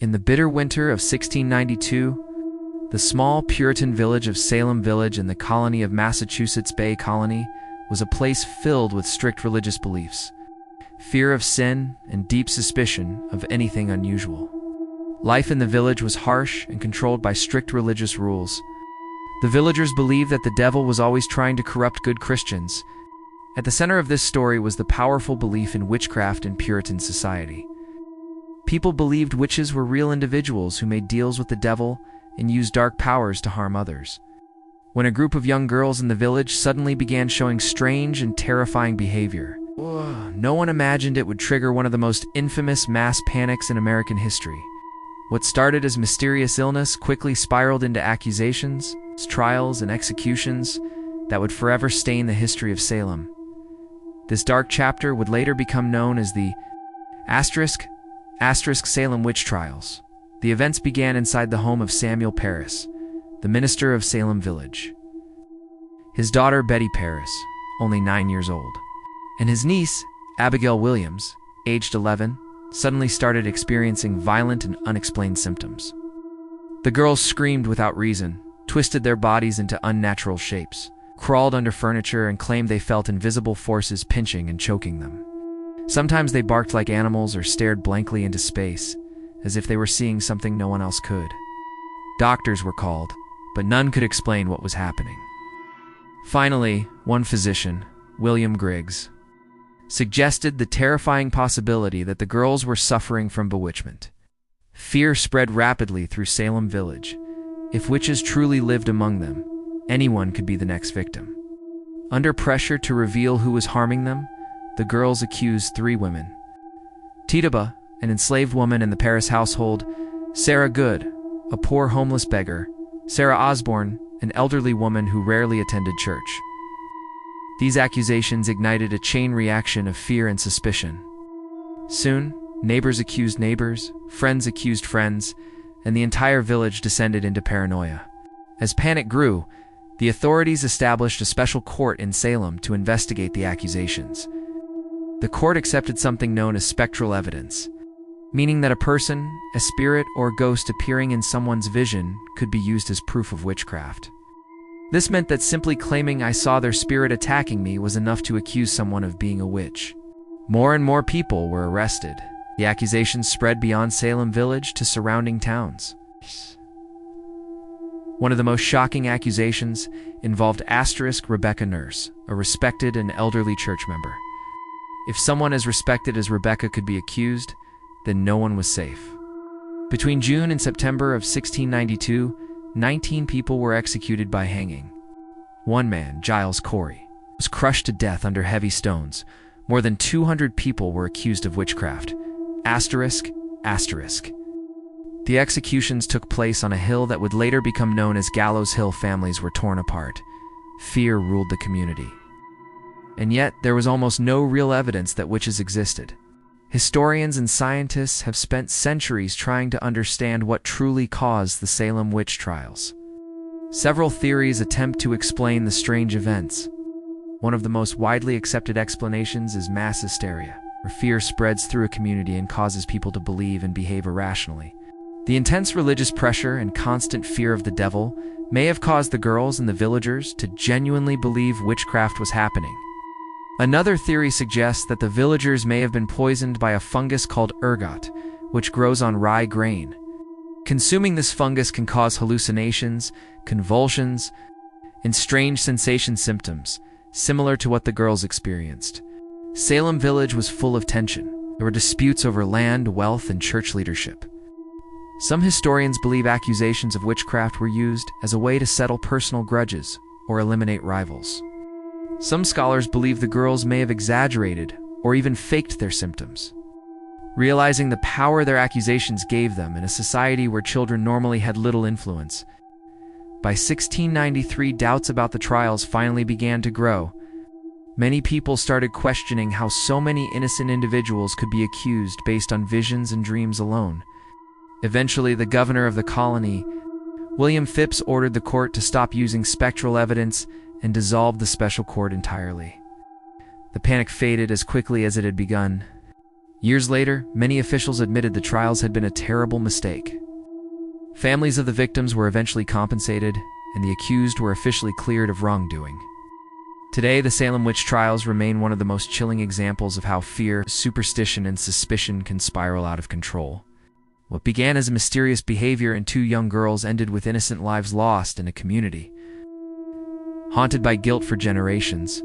In the bitter winter of 1692, the small Puritan village of Salem Village in the colony of Massachusetts Bay Colony was a place filled with strict religious beliefs, fear of sin, and deep suspicion of anything unusual. Life in the village was harsh and controlled by strict religious rules. The villagers believed that the devil was always trying to corrupt good Christians. At the center of this story was the powerful belief in witchcraft in Puritan society. People believed witches were real individuals who made deals with the devil and used dark powers to harm others. When a group of young girls in the village suddenly began showing strange and terrifying behavior, no one imagined it would trigger one of the most infamous mass panics in American history. What started as mysterious illness quickly spiraled into accusations, trials, and executions that would forever stain the history of Salem. This dark chapter would later become known as the Salem Witch Trials. The events began inside the home of Samuel Parris, the minister of Salem Village. His daughter Betty Parris, only 9 years old, and his niece, Abigail Williams, aged 11, suddenly started experiencing violent and unexplained symptoms. The girls screamed without reason, twisted their bodies into unnatural shapes, crawled under furniture, and claimed they felt invisible forces pinching and choking them. Sometimes they barked like animals or stared blankly into space, as if they were seeing something no one else could. Doctors were called, but none could explain what was happening. Finally, one physician, William Griggs, suggested the terrifying possibility that the girls were suffering from bewitchment. Fear spread rapidly through Salem Village. If witches truly lived among them, anyone could be the next victim. Under pressure to reveal who was harming them, the girls accused 3 women: Tituba, an enslaved woman in the Parris household; Sarah Good, a poor homeless beggar; Sarah Osborne, an elderly woman who rarely attended church. These accusations ignited a chain reaction of fear and suspicion. Soon, neighbors accused neighbors, friends accused friends, and the entire village descended into paranoia. As panic grew, the authorities established a special court in Salem to investigate the accusations. The court accepted something known as spectral evidence, meaning that a person, a spirit, or a ghost appearing in someone's vision could be used as proof of witchcraft. This meant that simply claiming "I saw their spirit attacking me" was enough to accuse someone of being a witch. More and more people were arrested. The accusations spread beyond Salem Village to surrounding towns. One of the most shocking accusations involved Rebecca Nurse, a respected and elderly church member. If someone as respected as Rebecca could be accused, then no one was safe. Between June and September of 1692, 19 people were executed by hanging. One man, Giles Corey, was crushed to death under heavy stones. More than 200 people were accused of witchcraft. The executions took place on a hill that would later become known as Gallows Hill. Families were torn apart. Fear ruled the community. And yet, there was almost no real evidence that witches existed. Historians and scientists have spent centuries trying to understand what truly caused the Salem Witch Trials. Several theories attempt to explain the strange events. One of the most widely accepted explanations is mass hysteria, where fear spreads through a community and causes people to believe and behave irrationally. The intense religious pressure and constant fear of the devil may have caused the girls and the villagers to genuinely believe witchcraft was happening. Another theory suggests that the villagers may have been poisoned by a fungus called ergot, which grows on rye grain. Consuming this fungus can cause hallucinations, convulsions, and strange sensation symptoms, similar to what the girls experienced. Salem Village was full of tension. There were disputes over land, wealth, and church leadership. Some historians believe accusations of witchcraft were used as a way to settle personal grudges or eliminate rivals. Some scholars believe the girls may have exaggerated or even faked their symptoms, realizing the power their accusations gave them in a society where children normally had little influence. By 1693, doubts about the trials finally began to grow. Many people started questioning how so many innocent individuals could be accused based on visions and dreams alone. Eventually, the governor of the colony, William Phipps, ordered the court to stop using spectral evidence and dissolved the special court entirely. The panic faded as quickly as it had begun. Years later, many officials admitted the trials had been a terrible mistake. Families of the victims were eventually compensated, and the accused were officially cleared of wrongdoing. Today, the Salem Witch Trials remain one of the most chilling examples of how fear, superstition, and suspicion can spiral out of control. What began as a mysterious behavior in two young girls ended with innocent lives lost in a community haunted by guilt for generations.